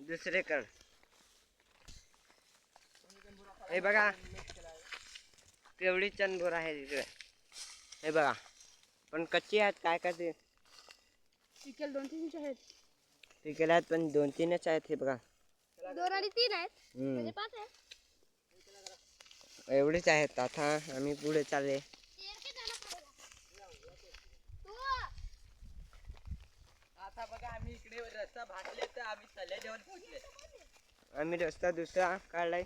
दुसरीकडं. हे बघा केवढी चंदूर आहे तिकडे. हे बघा पण कच्ची आहेत. काय करते चिकल 2-3 आहेत. तिकडे आहेत पण 2-3च आहेत. हे बघा 2 आणि 3 आहेत म्हणजे 5 आहेत. एवढेच आहेत. आता आम्ही पुढे चालले. आता बघा आम्ही इकडे रस्ता भागले तर आम्ही तल्याजवळ पोहोचले. आम्ही रस्ता दुसरा काढलाय.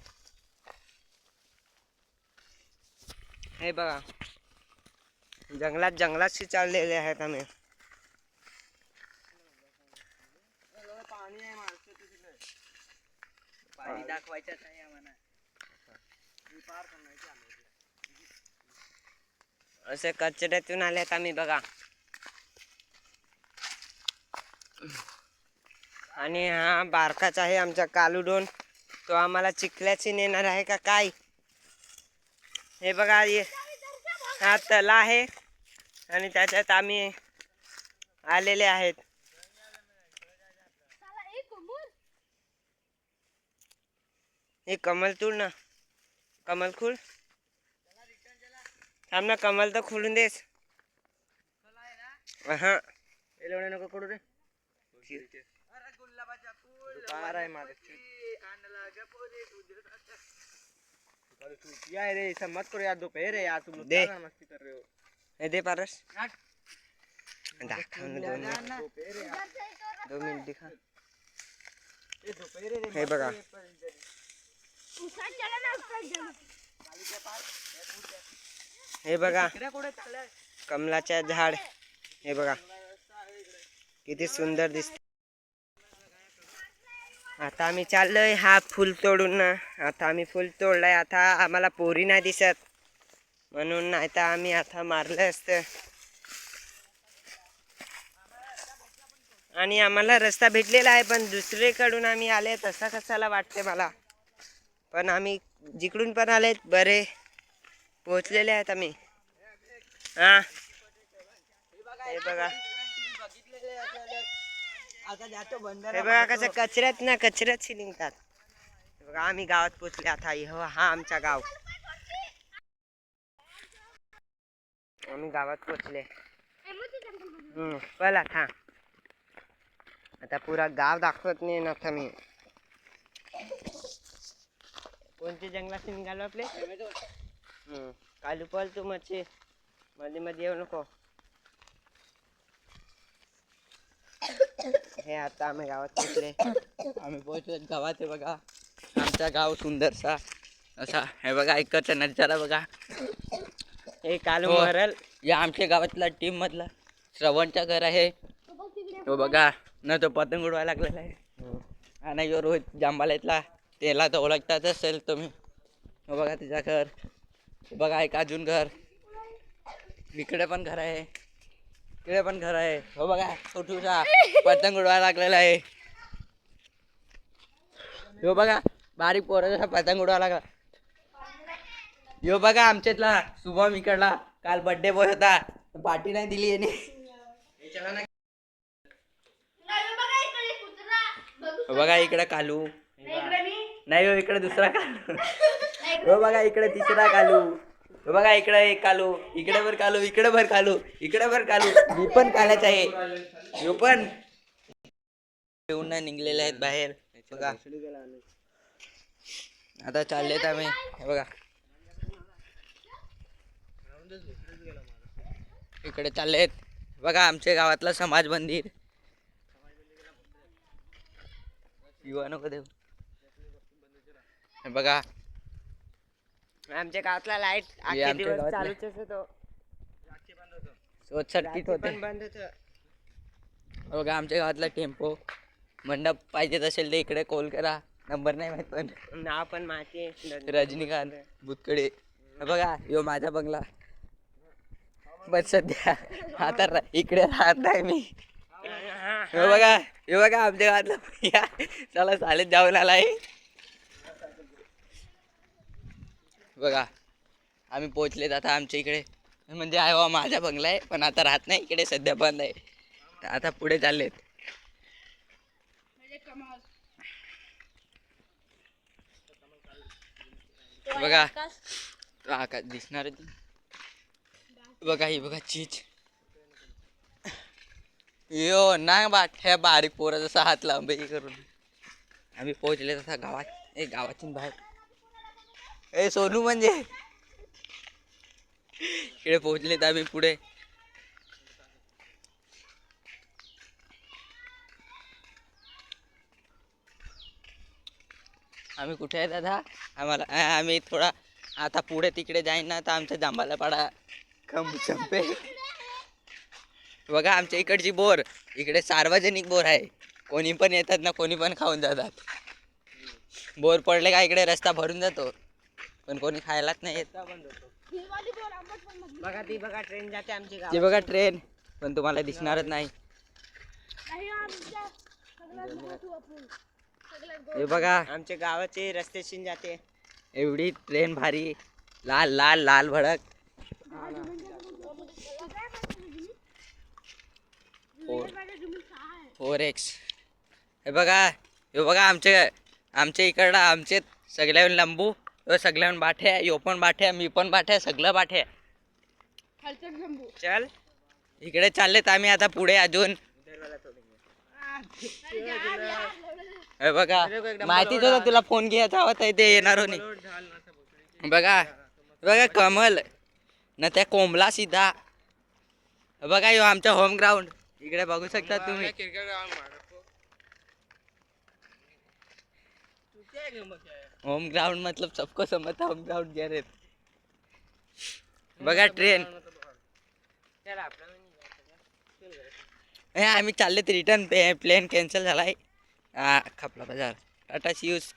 हे बघा जंगलाशी चाललेले आहेत आम्ही. पाणी आहे माणसं तिकडे. पाणी दाखवायचं आहे आम्हाला. असे कचऱ्यातून आलेत आम्ही बघा. आणि हा बारकाच आहे आमचा कालूडोन. तो आम्हाला चिखल्याची नेणार आहे का काय. हे बघा हा तला आहे आणि त्याच्यात आम्ही आलेले आहेत. हे कमल तोड ना. कमल खुल थांब ना. कमल तर खोलून देस. हा नको करू रे. गुलाबाच्या फूल आहे माझं. यार रे मत करो यार. दोपहर है यार. तुम लोग दे. क्या मस्ती कर रहे हो. हे दे पारस. दाखव ना 2 मिनिट दिखा. हे बघा हे बघा कमलाच्या झाड. हे बघा किती सुंदर दिसत. आता आम्ही चाललोय हा फुल तोडून ना. आता आम्ही फुल तोडलाय. आता आम्हाला पोरी नाही दिसत म्हणून नाही तर आम्ही आता मारलं असतं. आणि आम्हाला रस्ता भेटलेला आहे पण दुसरीकडून आम्ही आले. तसा कसाला वाटते मला. पण आम्ही जिकडून पण आलेत बरे पोचलेले आहेत आम्ही. हा हे बघा. हे बघा कसं कचऱ्यात निघतात. हे बघा आम्ही गावात पोचले आता. हा आमचा गाव. आम्ही गावात पोचले. चला था. आता पुरा गाव दाखवत नाही ना. आता मी कोणत्या जंगलात निघालो आपले. कालू पल तू मच्छी मध्ये येऊ नको. हे आता आम्ही गावात पोचले. आम्ही पोहोचलो गावात. आहे बघा आमचा गाव सुंदरसा असा. हे बघा इकडचा नजारा बघा. हे कालू मरल. या आमच्या गावातला टीम मधला श्रवणचा घर आहे. तो बघा न तो पतंग उडवायला लागलेला आहे. आणि जो रोहित जांबालेतला त्याला तर ओळखताच असेल तुम्ही. हो बघा तिचा घर. बघा एक अजून घर. इकडे पण घर आहे. इकडे पण घर आहे. हो बघा छोटूसा पतंग उडवायला लागलेला आहे. हो बघा बारीक पोराचा पतंग उडवायला लागला. यो बघा आमच्यातला शुभम इकडला. काल बर्थडे बॉय होता. पार्टी नाही दिली याने. बघा इकडे कालू. नाही हो इकडे दुसरा कालू. हो बघा इकडे तिसरा कालू. हो बघा इकडे एक कालू. इकडे भर कालू. इकडे भर कालू. इकडे भर कालू. मी पण कालाच आहे. यो पण येऊन नाही निघलेले आहेत बाहेर. बघा आता चाललेत आम्ही. हे बघा इकडे चाललेत. बघा आमच्या गावातला समाज मंदिर. युवा नको देऊ. हे बघा आमच्या गावातला लाईट आजचे दिवस चालूच होतो. पण बंद होतं. बघा आमच्या गावातला टेम्पो मंडप पाहिजे असेल तर इकडे कॉल करा. नंबर नाही माहित पण नाव पण माहिती आहे. रजनीकांत बुतकडे. बघा यो माझा बंगला. बस सध्या आता इकडे राहत नाही मी. हे बघा आमच्या गावातला चला चालेल जाऊन आलाय. बघा आम्ही पोचलेत आता आमच्या इकडे. म्हणजे आहे बा माझा बंगला आहे पण आता राहत नाही इकडे. सध्या बंद आहे. आता पुढे चाललेत. बघा तो आकाश दिसणार बघा ही बघा चीज यो ना बाठ्या बारीक पोरा जसा हात लांब करून आम्ही पोहोचले तसा गावात गावातून बाहेर सोनू म्हणजे इकडे पोहोचले तर आम्ही पुढे आम्ही कुठे आहे दादा आम्हाला आम्ही थोडा आता पुढे तिकडे जाईन ना तर आमच्या जांभाला पाडा संपे बघा आमच्या इकडची बोर इकडे सार्वजनिक बोर आहे कोणी पण येतात ना कोणी पण खाऊन जातात बोर पडले का इकडे रस्ता भरून जातो पण कोणी खायलाच नाही येत बघा ती बघा ट्रेन जाते आमची ते बघा ट्रेन पण तुम्हाला दिसणारच नाही हे बघा आमच्या गावाचे रस्त्याशी जाते एवढी ट्रेन भारी लाल लाल लाल भडक 4X हे बघा आमच्या इकडं आमचे सगळ्याहून लंबू सगळ्याहून बाठ्या यो पण बाठ्या मी पण बाठ्या सगळं बाठ्या चल इकडे चाललेत आम्ही आता पुढे अजून हे बघा माहितीच होतं तुला फोन घ्यायचा होता इथे येणार नाही बघा कमल ना त्या कोंबला सीधा बघा यो आमचा होम ग्राउंड इकडे बघू शकता तुम्ही होम ग्राउंड मतलब सबको समजता होम ग्राउंड कह रहे बघा ट्रेन आम्ही चालले रिटर्न प्लेन कॅन्सल झालाय खपला बाजार टाटा सी यूज